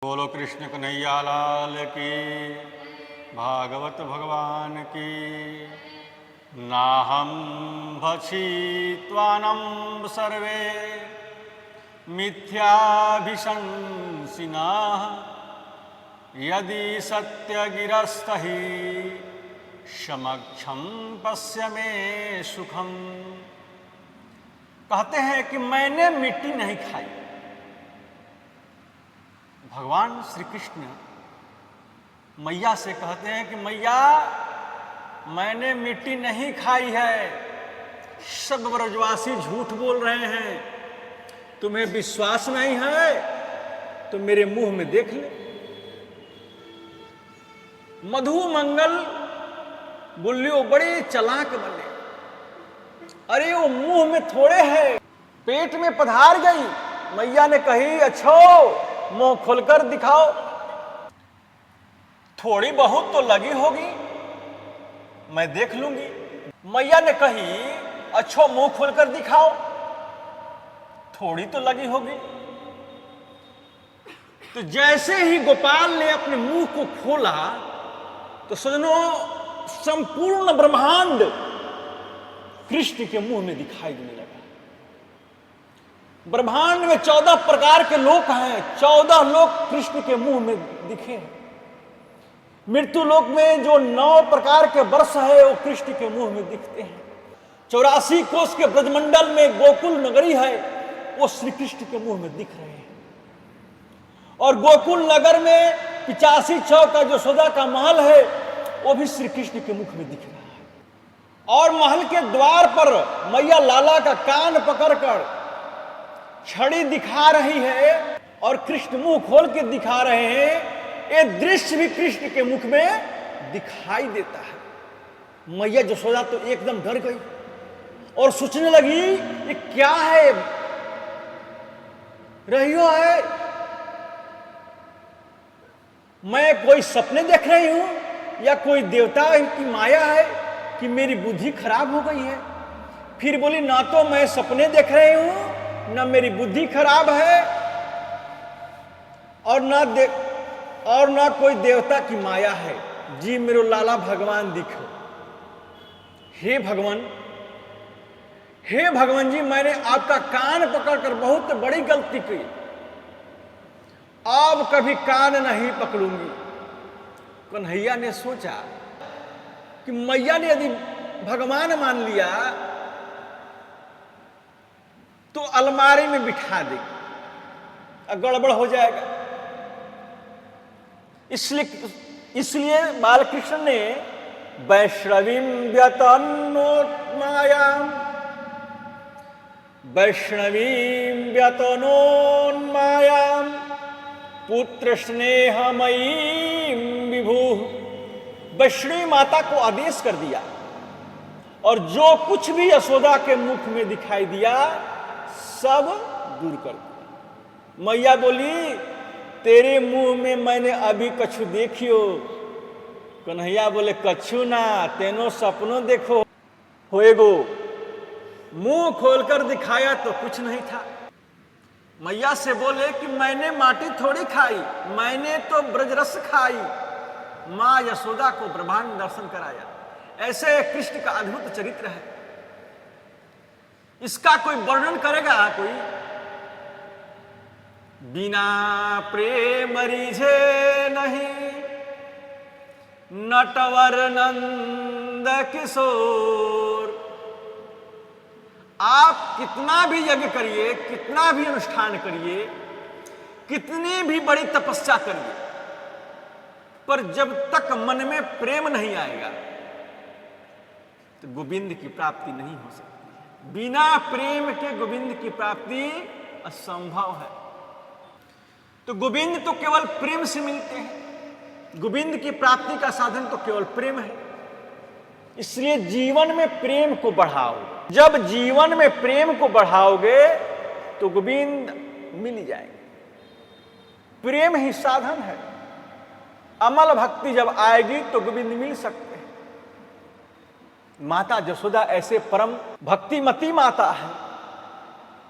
बोलो कृष्ण कन्हैया लाल की, भागवत भगवान की। नाहं भक्षित्वानं सर्वे मिथ्याभिशंसिनः, यदि सत्यगिरस्तहि समक्षं पश्य मे सुखम। कहते हैं कि मैंने मिट्टी नहीं खाई। भगवान श्री कृष्ण मैया से कहते हैं कि मैया मैंने मिट्टी नहीं खाई है। सब ब्रजवासी झूठ बोल रहे हैं। तुम्हें विश्वास नहीं है तो मेरे मुंह में देख ले। मधु मंगल बोलियो बड़े चालाक बने। अरे वो मुंह में थोड़े है, पेट में पधार गई। मैया ने कही अच्छो मुंह खोलकर दिखाओ। थोड़ी बहुत तो लगी होगी, मैं देख लूंगी। मैया ने कही अच्छो मुंह खोलकर दिखाओ। थोड़ी तो लगी होगी। तो जैसे ही गोपाल ने अपने मुंह को खोला तो सजनों संपूर्ण ब्रह्मांड कृष्ण के मुंह में दिखाई देने लगा। ब्रह्मांड में 14 प्रकार के लोक हैं। 14 लोक कृष्ण के मुंह में दिखे हैं। मृत्यु लोक में जो 9 प्रकार के वर्ष है वो कृष्ण के मुंह में दिखते हैं। 84 कोस के ब्रजमंडल में गोकुल नगरी है, वो श्री कृष्ण के मुंह में दिख रहे हैं। और गोकुल नगर में 85 चौक का जो यशोदा का महल है वो भी श्री कृष्ण के मुख में दिख रहा है। और महल के द्वार पर मैया लाला का कान पकड़कर छड़ी दिखा रही है और कृष्ण मुंह खोल के दिखा रहे हैं। ये दृश्य भी कृष्ण के मुख में दिखाई देता है। मैया यशोदा तो एकदम डर गई और सोचने लगी ये क्या है, रहियो है, मैं कोई सपने देख रही हूं या कोई देवता की माया है कि मेरी बुद्धि खराब हो गई है। फिर बोली ना तो मैं सपने देख रही हूं ना मेरी बुद्धि खराब है और ना कोई देवता की माया है। जी मेरो लाला भगवान दिखो। हे भगवान जी मैंने आपका कान पकड़कर बहुत बड़ी गलती की। अब कभी कान नहीं पकड़ूंगी। कन्हैया ने सोचा कि मैया ने यदि भगवान मान लिया तो अलमारी में बिठा देगी, गड़बड़ हो जाएगा। इसलिए बालकृष्ण ने वैष्णवीं व्यतनोन्मायां पुत्र स्नेहमयीं विभु। वैष्णवी माता को आदेश कर दिया और जो कुछ भी यशोदा के मुख में दिखाई दिया सब दूर कर दिया। मैया बोली तेरे मुंह में मैंने अभी कछु देखियो। कन्हैया बोले कछु ना, तेनो सपनों देखो होएगो। मुंह खोलकर दिखाया तो कुछ नहीं था। मैया से बोले कि मैंने माटी थोड़ी खाई, मैंने तो ब्रजरस खाई। मां यशोदा को ब्रह्मांड दर्शन कराया। ऐसे कृष्ण का अद्भुत चरित्र है। इसका कोई वर्णन करेगा कोई? बिना प्रेम रिझे नहीं नटवर नंद किशोर। आप कितना भी यज्ञ करिए, कितना भी अनुष्ठान करिए, कितनी भी बड़ी तपस्या करिए, पर जब तक मन में प्रेम नहीं आएगा तो गोविंद की प्राप्ति नहीं हो सकती। बिना प्रेम के गोविंद की प्राप्ति असंभव है। तो गोविंद तो केवल प्रेम से मिलते हैं। गोविंद की प्राप्ति का साधन तो केवल प्रेम है। इसलिए जीवन में प्रेम को बढ़ाओ। जब जीवन में प्रेम को बढ़ाओगे तो गोविंद मिल जाएंगे। प्रेम ही साधन है। अमल भक्ति जब आएगी तो गोविंद मिल सकते हैं। माता यशोदा ऐसे परम भक्तिमती माता है,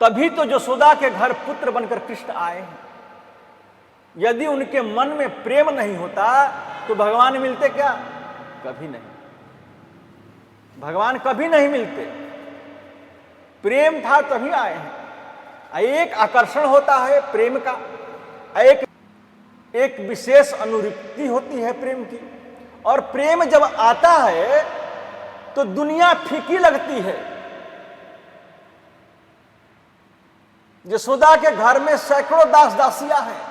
तभी तो यशोदा के घर पुत्र बनकर कृष्ण आए हैं। यदि उनके मन में प्रेम नहीं होता तो भगवान मिलते क्या? कभी नहीं, भगवान कभी नहीं मिलते। प्रेम था तभी आए हैं। एक आकर्षण होता है प्रेम का, एक विशेष अनुरक्ति होती है प्रेम की, और प्रेम जब आता है तो दुनिया फीकी लगती है। यशोदा के घर में सैकड़ों दास दासियां हैं,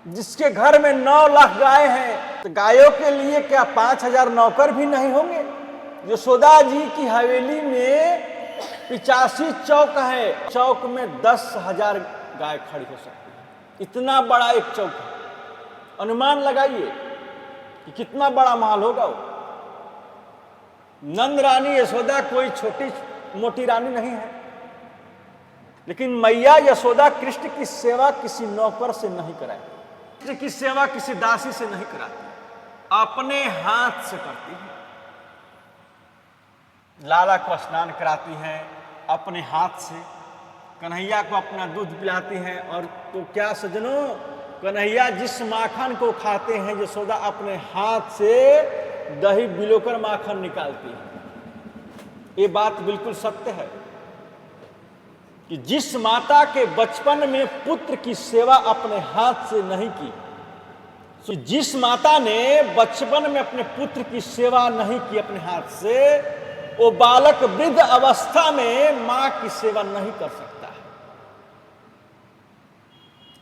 जिसके घर में 9 लाख गाय हैं, तो गायों के लिए क्या 5000 नौकर भी नहीं होंगे? यशोदा जी की हवेली में 85 चौक है, चौक में 10,000 गाय खड़ी हो सकती है। इतना बड़ा एक चौक है। अनुमान लगाइए कि कितना बड़ा महल होगा वो। नंद रानी यशोदा कोई छोटी मोटी रानी नहीं है, लेकिन मैया यशोदा कृष्ण की सेवा किसी नौकर से नहीं कराई, कृष्ण की सेवा किसी दासी से नहीं कराती, अपने हाथ से करती है। लाला को स्नान कराती हैं अपने हाथ से, कन्हैया को अपना दूध पिलाती हैं। और तो क्या सजनों, कन्हैया जिस माखन को खाते हैं यशोदा अपने हाथ से दही बिलोकर माखन निकालती है। ये बात बिल्कुल सत्य है कि जिस माता के बचपन में पुत्र की सेवा अपने हाथ से नहीं की, जिस माता ने बचपन में अपने पुत्र की सेवा नहीं की अपने हाथ से, वो बालक वृद्ध अवस्था में मां की सेवा नहीं कर सकता है।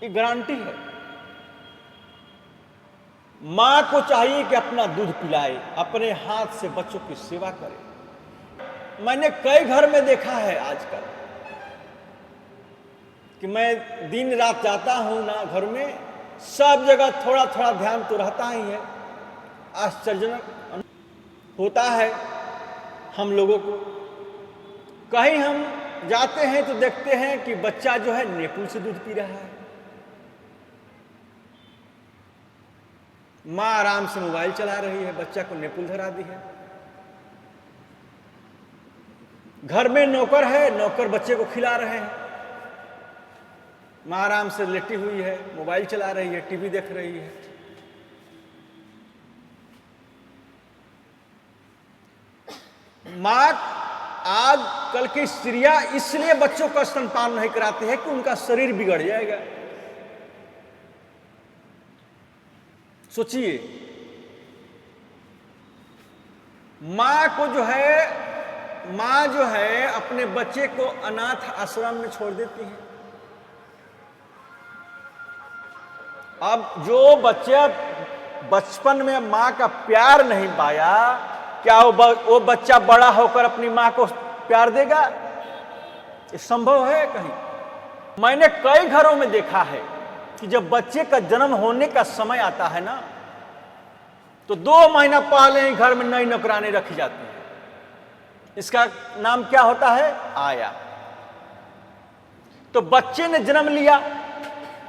ये गारंटी है। मां को चाहिए कि अपना दूध पिलाए, अपने हाथ से बच्चों की सेवा करे। मैंने कई घर में देखा है आजकल कि मैं दिन रात जाता हूं ना, घर में सब जगह थोड़ा थोड़ा ध्यान तो रहता ही है। आश्चर्यजनक होता है हम लोगों को। कहीं हम जाते हैं तो देखते हैं कि बच्चा जो है नेपुल से दूध पी रहा है, मां आराम से मोबाइल चला रही है, बच्चा को नेपुल धरा दी है। घर में नौकर है, नौकर बच्चे को खिला रहे हैं, मां आराम से लेटी हुई है, मोबाइल चला रही है, टीवी देख रही है। मां आज कल की स्त्रियां इसलिए बच्चों का स्तनपान नहीं कराती है कि उनका शरीर बिगड़ जाएगा। सोचिए, मां जो है अपने बच्चे को अनाथ आश्रम में छोड़ देती है। अब जो बच्चा बचपन में मां का प्यार नहीं पाया, क्या वो बच्चा बड़ा होकर अपनी मां को प्यार देगा? ये संभव है कहीं? मैंने कई घरों में देखा है कि जब बच्चे का जन्म होने का समय आता है ना, तो 2 महीना पहले ही घर में नई नौकरानी रखी जाती है। इसका नाम क्या होता है? आया। तो बच्चे ने जन्म लिया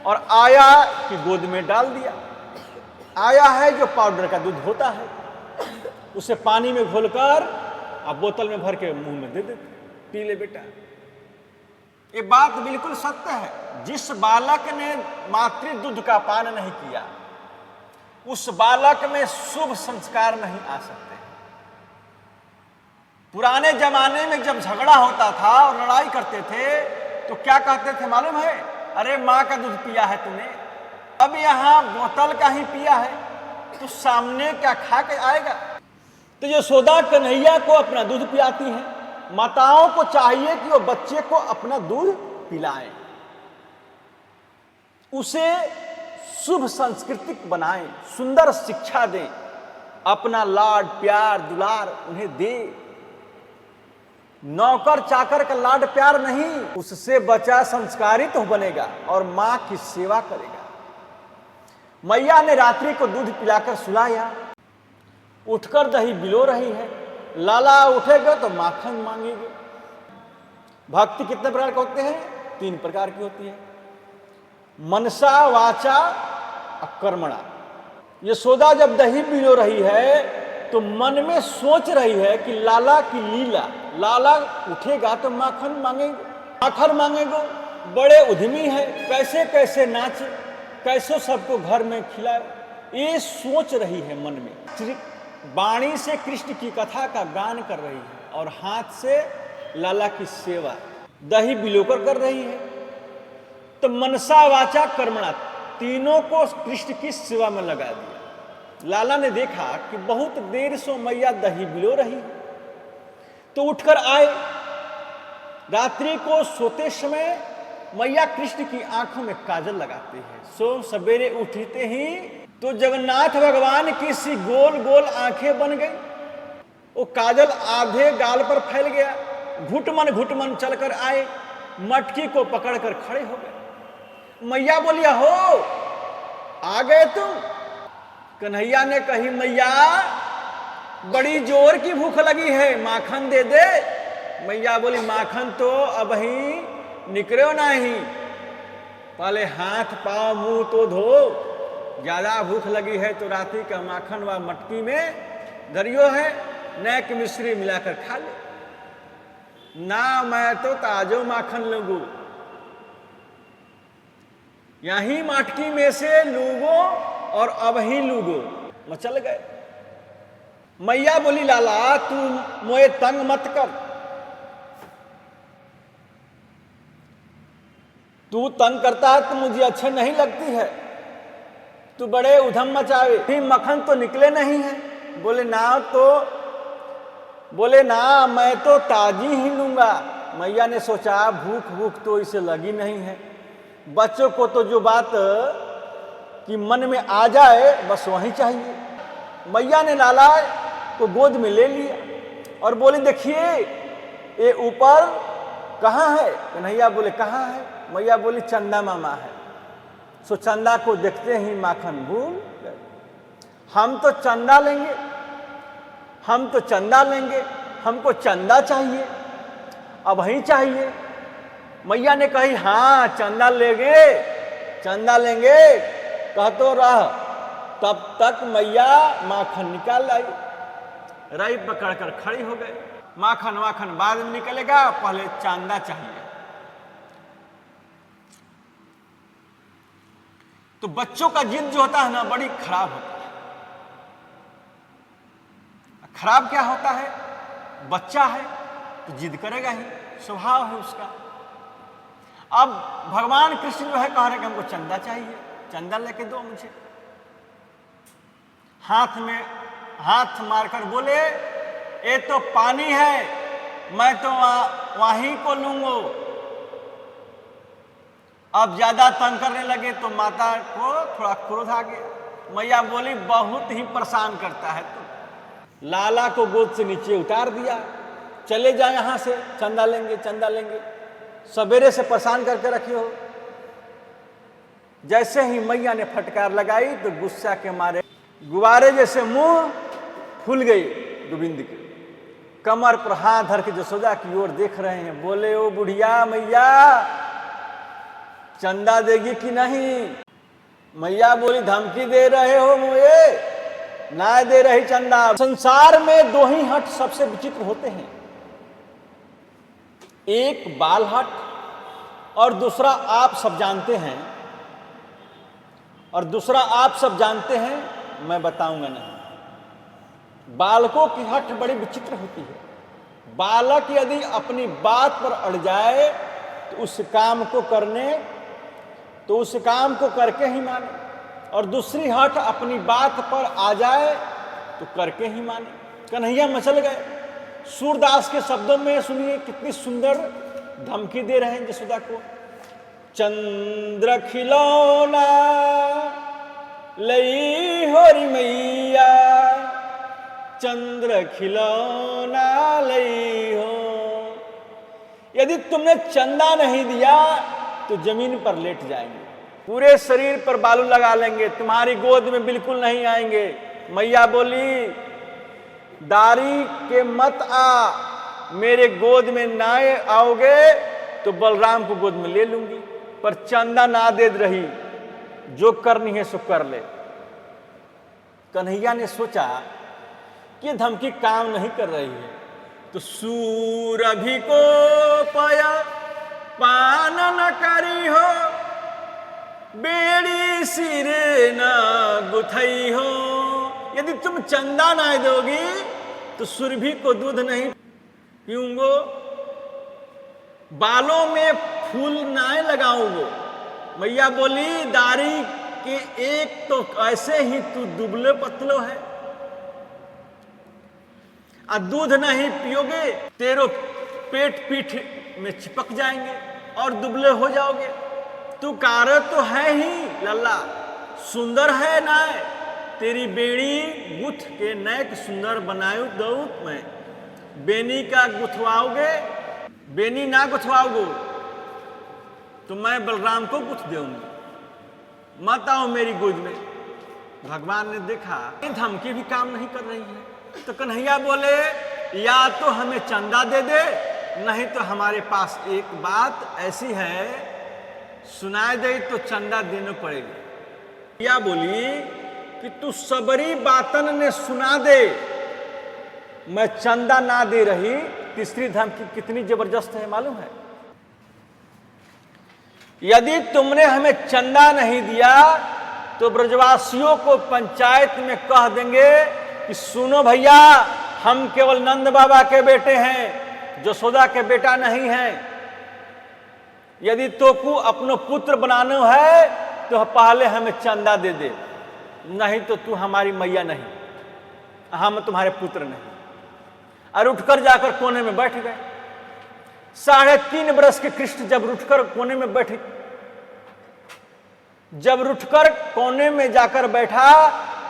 और आया की गोद में डाल दिया। आया है जो पाउडर का दूध होता है, उसे पानी में घोलकर आप बोतल में भर के मुंह में दे दे, पी ले बेटा। ये बात बिल्कुल सत्य है। जिस बालक ने मातृ दूध का पान नहीं किया, उस बालक में शुभ संस्कार नहीं आ सकते। पुराने जमाने में जब झगड़ा होता था और लड़ाई करते थे तो क्या कहते थे मालूम है? अरे मां का दूध पिया है तूने, अब यहां बोतल का ही पिया है, तो सामने क्या खा के आएगा? तो यशोदा कन्हैया को अपना दूध पिलाती हैं। माताओं को चाहिए कि वो बच्चे को अपना दूध पिलाएं, उसे शुभ सांस्कृतिक बनाएं, सुंदर शिक्षा दें, अपना लाड प्यार दुलार उन्हें दे। नौकर चाकर का लाड प्यार नहीं, उससे बच्चा संस्कारित तो बनेगा और मां की सेवा करेगा। मैया ने रात्रि को दूध पिलाकर सुलाया, उठकर दही बिलो रही है। लाला उठेगा तो माखन मांगेगे। भक्ति कितने प्रकार के होते हैं? 3 प्रकार की होती है, मनसा वाचा और कर्मणा। यशोदा जब दही बिलो रही है तो मन में सोच रही है कि लाला की लीला, लाला उठेगा तो माखन मांगेंगे, माखन मांगेंगे। बड़े उद्यमी है, कैसे कैसे नाचे। कैसो सबको घर में खिलाए, ये सोच रही है मन में। वाणी से कृष्ण की कथा का गान कर रही है और हाथ से लाला की सेवा, दही बिलोकर कर रही है। तो मनसा वाचा कर्मणा, तीनों को कृष्ण की सेवा में लगा दिया। लाला ने देखा कि बहुत देर से मैया दही बिलो रही है, तो उठकर आए। रात्रि को सोते समय मैया कृष्ण की आंखों में काजल लगाते हैं। सो सवेरे उठते ही तो जगन्नाथ भगवान की सी गोल गोल आंखें बन गई। वो काजल आधे गाल पर फैल गया। घुटमन चलकर आए, मटकी को पकड़कर खड़े हो गए। मैया बोली, हो आ गए तुम? कन्हैया ने कही, मैया बड़ी जोर की भूख लगी है, माखन दे दे। मैया बोली, माखन तो अब ही निकलो नहीं, पहले हाथ पाँव मुंह तो धो। ज्यादा भूख लगी है तो रात्रि का माखन व मटकी में दरियो है, नैक मिश्री मिलाकर खा ले। ना मैं तो ताजो माखन लूंगू, यही मटकी में से लूगो और अब ही लूगो। मैं चल गए। मैया बोली, लाला तू मोए तंग मत कर, तू तंग करता है तो मुझे अच्छे नहीं लगती है, तू बड़े उधम मचावे, फिर मक्खन तो निकले नहीं है। बोले ना मैं तो ताजी ही लूंगा। मैया ने सोचा भूख तो इसे लगी नहीं है, बच्चों को तो जो बात कि मन में आ जाए बस वही चाहिए। मैया ने लाला को गोद में ले लिया और बोले, देखिए ये ऊपर कहाँ है? कन्हैया बोले, कहाँ है? मैया बोली, चंदा मामा है। सो चंदा को देखते ही माखन भूल गए। हम तो चंदा लेंगे, हमको चंदा चाहिए, अब ही चाहिए। मैया ने कही, हाँ चंदा लेंगे कह तो रह। तब तक मैया माखन निकाल लाई, राई पकड़कर खड़ी हो गए। माखन बाद में निकलेगा, पहले चंदा चाहिए। तो बच्चों का जिद जो होता है ना, बड़ी खराब होता है। खराब क्या होता है? बच्चा है तो जिद करेगा ही, स्वभाव है उसका। अब भगवान कृष्ण जो है कह रहे कि हमको चंदा चाहिए, चंदा लेके दो मुझे। हाथ मारकर बोले, ये तो पानी है, मैं तो वहीं को लूंगो। अब ज्यादा तंग करने लगे तो माता को थोड़ा क्रोध आ गया। मैया बोली, बहुत ही परेशान करता है तो। लाला को गोद से नीचे उतार दिया, चले जाए यहां से, चंदा लेंगे। सवेरे से परेशान करके रखी हो। जैसे ही मैया ने फटकार लगाई तो गुस्सा के मारे गुब्बारे जैसे मुंह फूल गई गोविंद के। कमर पर हाथ धर के जसोदा की ओर देख रहे हैं। बोले, ओ बुढ़िया मैया चंदा देगी कि नहीं? मैया बोली, धमकी दे रहे हो मुझे, ना दे रही चंदा। संसार में दो ही हट सबसे विचित्र होते हैं, एक बाल हट और दूसरा आप सब जानते हैं, मैं बताऊंगा नहीं। बालकों की हट बड़ी विचित्र होती है। बालक यदि अपनी बात पर अड़ जाए तो उस काम को करके ही माने, और दूसरी हट अपनी बात पर आ जाए तो करके ही माने। कन्हैया मचल गए। सूरदास के शब्दों में सुनिए कितनी सुंदर धमकी दे रहे हैं यशोदा को। चंद्र खिलौना लई होरी मैया, चंद्र खिलौना लई हो। यदि तुमने चंदा नहीं दिया तो जमीन पर लेट जाएंगे, पूरे शरीर पर बालू लगा लेंगे, तुम्हारी गोद में बिल्कुल नहीं आएंगे। मैया बोली, दारी के मत आ, मेरे गोद में ना आओगे तो बलराम को गोद में ले लूंगी, पर चंदा ना दे रही, जो करनी है सो कर ले। कन्हैया ने सोचा कि धमकी काम नहीं कर रही है, तो सूरभि को पाया पान न करी हो, बेड़ी सिर ना गुथई हो, यदि तुम चंदा ना दोगी तो सुरभि को दूध नहीं पीऊंगो, बालों में फूल ना लगाऊंगो। मैया बोली दारी के एक तो ऐसे ही तू दुबले पतलो है, और दूध नहीं पियोगे तेरो पेट पीठ में चिपक जाएंगे और दुबले हो जाओगे। तू कार तो है ही लल्ला, सुंदर है ना, तेरी बेड़ी गुथ के नैक सुंदर बनायु दऊत मैं। बेनी का गुथवाओगे, बेनी ना गुथवाओगे तो मैं बलराम को गुथ दूंगी, मत आओ मेरी गोद में। भगवान ने देखा धमकी भी काम नहीं कर रही है, तो कन्हैया बोले या तो हमें चंदा दे दे, नहीं तो हमारे पास एक बात ऐसी है सुनाई दे तो चंदा देना पड़ेगा। या बोली कि तू सबरी बातन ने सुना दे, मैं चंदा ना दे रही। तीसरी धमकी कितनी जबरदस्त है मालूम है? यदि तुमने हमें चंदा नहीं दिया तो ब्रजवासियों को पंचायत में कह देंगे कि सुनो भैया, हम केवल नंद बाबा के बेटे हैं, जसोदा के बेटा नहीं है। यदि तोकू अपनो पुत्र बनाना है तो पहले हमें चंदा दे दे, नहीं तो तू हमारी मैया नहीं, हम तुम्हारे पुत्र नहीं। और उठकर जाकर कोने में बैठ गए। 3.5 बरस के कृष्ण जब उठकर कोने में बैठे, जब उठकर कोने में जाकर बैठा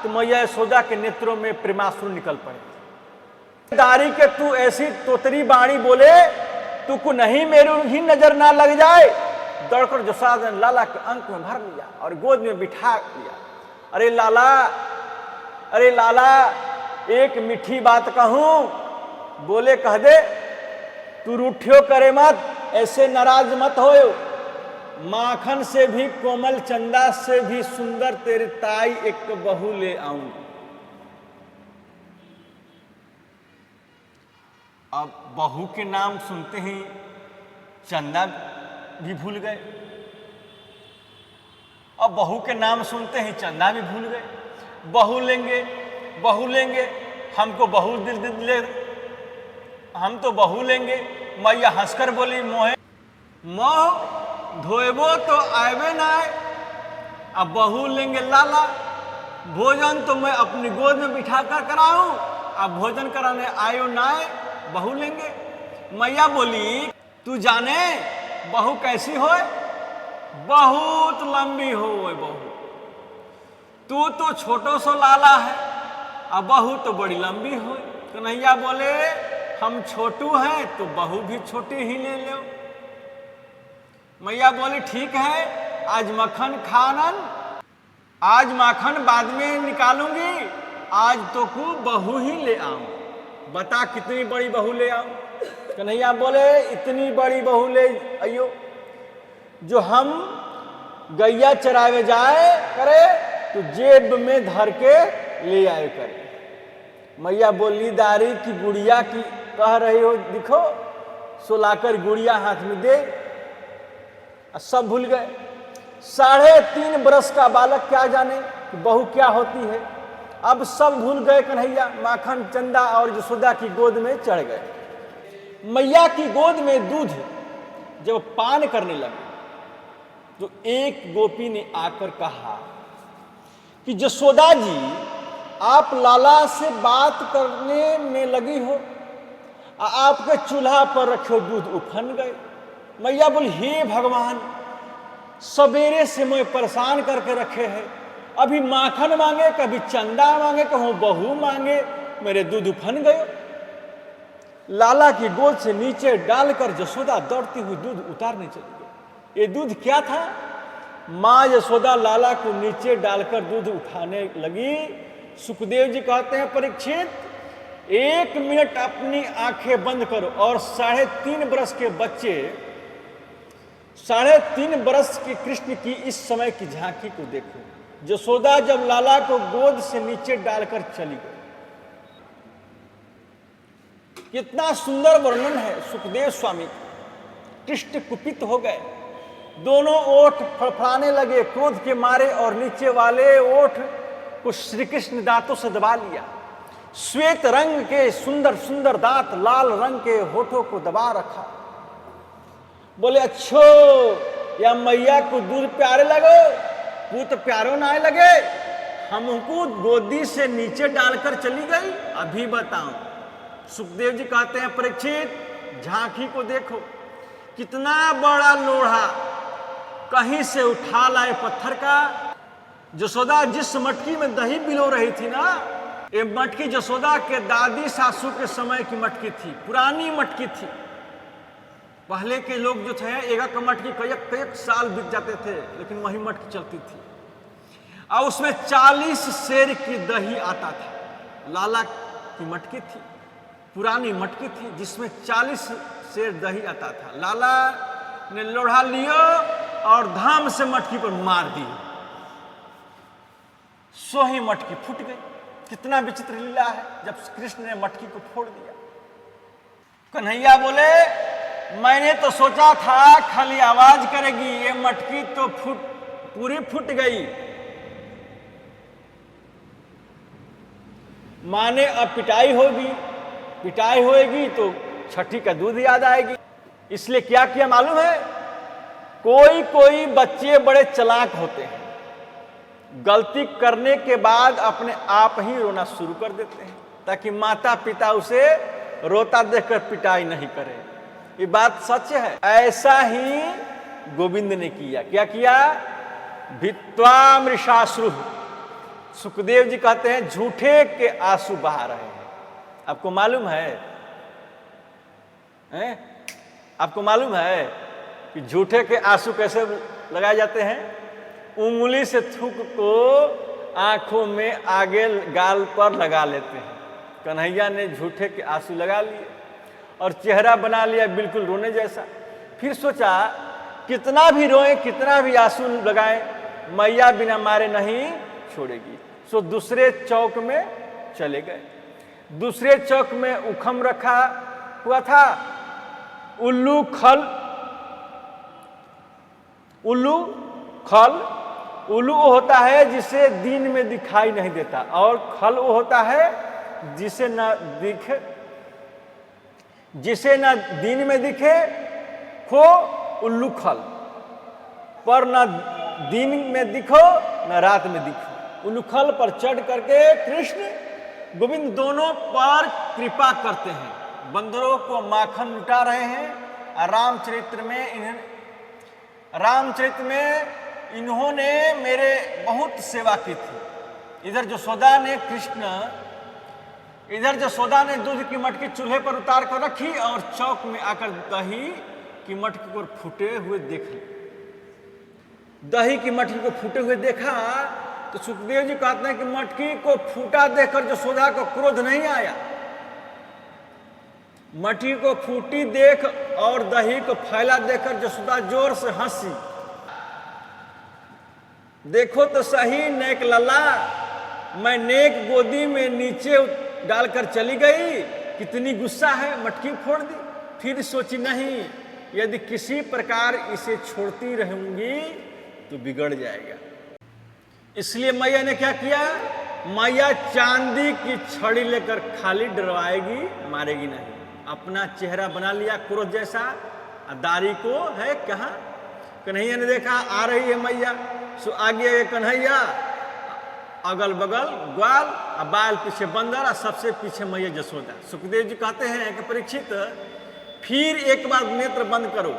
तो मैया यशोदा के नेत्रों में प्रेमाश्रु निकल पड़े। दारी के तू ऐसी तोतरी बाणी बोले, तू को नहीं मेरी ही नजर ना लग जाए। दौड़कर जसोदा ने लाला के अंक में भर लिया और गोद में बिठा लिया। अरे लाला, अरे लाला, एक मीठी बात कहूं, बोले कह दे। तू रूठियो करे मत, ऐसे नाराज मत होयो। माखन से भी कोमल, चंदा से भी सुंदर तेरी ताई एक बहू ले आऊंगी। अब बहू के नाम सुनते ही चंदा भी भूल गए, अब बहू के नाम सुनते ही चंदा भी भूल गए। बहू लेंगे, बहू लेंगे, हमको बहू दिल हम तो बहू लेंगे। मैया हंसकर बोली मोहे मोह धोएबो तो आएबे ना, अब बहू लेंगे लाला। भोजन तो मैं अपनी गोद में बिठा कर कराऊं, अब भोजन कराने आयो ना, बहू लेंगे। मैया बोली तू जाने बहू कैसी हो? बहुत लंबी हो बहू, तू तो छोटो सो लाला है, अब बहू तो बड़ी लंबी हो। कन्हैया बोले हम छोटू हैं तो बहू भी छोटी ही ले लो। मैया बोली ठीक है, आज मक्खन खानन, आज माखन बाद में निकालूंगी, आज तो को बहू ही ले आऊं। बता कितनी बड़ी बहू ले आऊं? कन्हैया बोले इतनी बड़ी बहू ले आइयो जो हम गैया चरावे जाए करे तो जेब में धर के ले आए करे। मैया बोली दारी की गुड़िया की कह रही हो, दिखो सुलाकर गुड़िया हाथ में दे। सब भूल गए। 3.5 बरस का बालक क्या जाने कि बहू क्या होती है। अब सब भूल गए। कन्हैया माखन, चंदा और यशोदा की गोद में चढ़ गए। मैया की गोद में दूध जब पान करने लगे तो एक गोपी ने आकर कहा कि यशोदा जी आप लाला से बात करने में लगी हो, आपके चूल्हा पर रखे दूध उफन गए। मैया बोली हे भगवान, सवेरे से मैं परेशान करके रखे हैं, अभी माखन मांगे, कभी चंदा मांगे, कहूं बहू मांगे, मेरे दूध उफन गए। लाला की गोद से नीचे डालकर यशोदा दौड़ती हुई दूध उतारने चली गई। ये दूध क्या था? माँ यशोदा लाला को नीचे डालकर दूध उठाने लगी। सुखदेव जी कहते हैं परीक्षित 1 मिनट अपनी आंखें बंद करो और 3.5 बरस के बच्चे, 3.5 बरस के कृष्ण की इस समय की झांकी को देखो। यशोदा जब लाला को गोद से नीचे डालकर चली गई, कितना सुंदर वर्णन है सुखदेव स्वामी। कृष्ण कुपित हो गए, दोनों ओठ फड़फड़ाने लगे क्रोध के मारे और नीचे वाले ओठ को श्री कृष्ण दांतों से दबा लिया। श्वेत रंग के सुंदर सुंदर दांत लाल रंग के होठों को दबा रखा। बोले अच्छो या मैया को दूध प्यारे लगो, पूत प्यारो ना लगे, हमको गोदी से नीचे डालकर चली गई। अभी बताऊं। सुखदेव जी कहते हैं परीक्षित झांकी को देखो, कितना बड़ा लोढ़ा कहीं से उठा लाए पत्थर का। जसोदा जिस मटकी में दही बिलो रही थी ना, ये मटकी जसोदा के दादी सासू के समय की मटकी थी, पुरानी मटकी थी। पहले के लोग जो थे एक मटकी कई साल बीत जाते थे, लेकिन वही मटकी चलती थी और उसमें 40 सेर की दही आता था। लाला की मटकी थी, पुरानी मटकी थी जिसमें 40 सेर दही आता था। लाला ने लोढ़ा लियो और धाम से मटकी पर मार दी, सो ही मटकी फूट गई। कितना विचित्र लीला है जब कृष्ण ने मटकी को फोड़ दिया। कन्हैया बोले मैंने तो सोचा था खाली आवाज करेगी, ये मटकी तो पूरी फूट गई। माने अब पिटाई होगी, पिटाई होएगी तो छठी का दूध याद आएगी। इसलिए क्या किया मालूम है, कोई कोई बच्चे बड़े चालाक होते हैं, गलती करने के बाद अपने आप ही रोना शुरू कर देते हैं ताकि माता पिता उसे रोता देखकर पिटाई नहीं करे। ये बात सच है। ऐसा ही गोविंद ने किया। क्या किया? भित्वा मृषाश्रु। सुखदेव जी कहते हैं झूठे के आंसू बहा रहे हैं। आपको मालूम है? आपको मालूम है कि झूठे के आंसू कैसे लगाए जाते हैं? उंगली से थूक को आंखों में आगे गाल पर लगा लेते हैं। कन्हैया ने झूठे के आंसू लगा लिए और चेहरा बना लिया बिल्कुल रोने जैसा। फिर सोचा कितना भी रोए, कितना भी आंसू लगाएं, मैया बिना मारे नहीं छोड़ेगी। सो दूसरे चौक में चले गए। दूसरे चौक में उखम रखा हुआ था, उल्लू खल। उल्लू खल, उल्लू वो होता है जिसे दिन में दिखाई नहीं देता, और खल वो होता है जिसे न दिखे, जिसे न दिन में दिखे खो उल्लू खल, पर न दिन में दिखो न रात में दिखो। उल्लू खल पर चढ़ करके कृष्ण गोविंद दोनों पर कृपा करते हैं। बंदरों को माखन लुटा रहे हैं। रामचरित्र में इन्होंने मेरे बहुत सेवा की थी। इधर जसोदा ने दूध की मटकी चूल्हे पर उतार कर रखी और चौक में आकर दही की मटकी को फूटे हुए देखी। दही की मटकी को फूटे हुए देखा तो सुखदेव जी कहते हैं कि मटकी को फूटा देखकर जसोदा को क्रोध नहीं आया। मटकी को फूटी देख और दही को फैला देखकर जसोदा जोर से हंसी। देखो तो सही नेक लला, मैं नेक गोदी में नीचे डालकर चली गई, कितनी गुस्सा है, मटकी फोड़ दी। फिर सोची नहीं, यदि किसी प्रकार इसे छोड़ती रहूंगी तो बिगड़ जाएगा। इसलिए मैया ने क्या किया, मैया चांदी की छड़ी लेकर खाली डरवाएगी, मारेगी नहीं। अपना चेहरा बना लिया क्रोध जैसा। दारी को है कहाँ, कन्हैया ने देखा आ रही है मैया, सो आगे कन्हैया, अगल बगल ग्वाल, बाल पीछे बंदर और सबसे पीछे मैया जसोदा। सुखदेव जी कहते हैं कि परीक्षित फिर एक बार नेत्र बंद करो,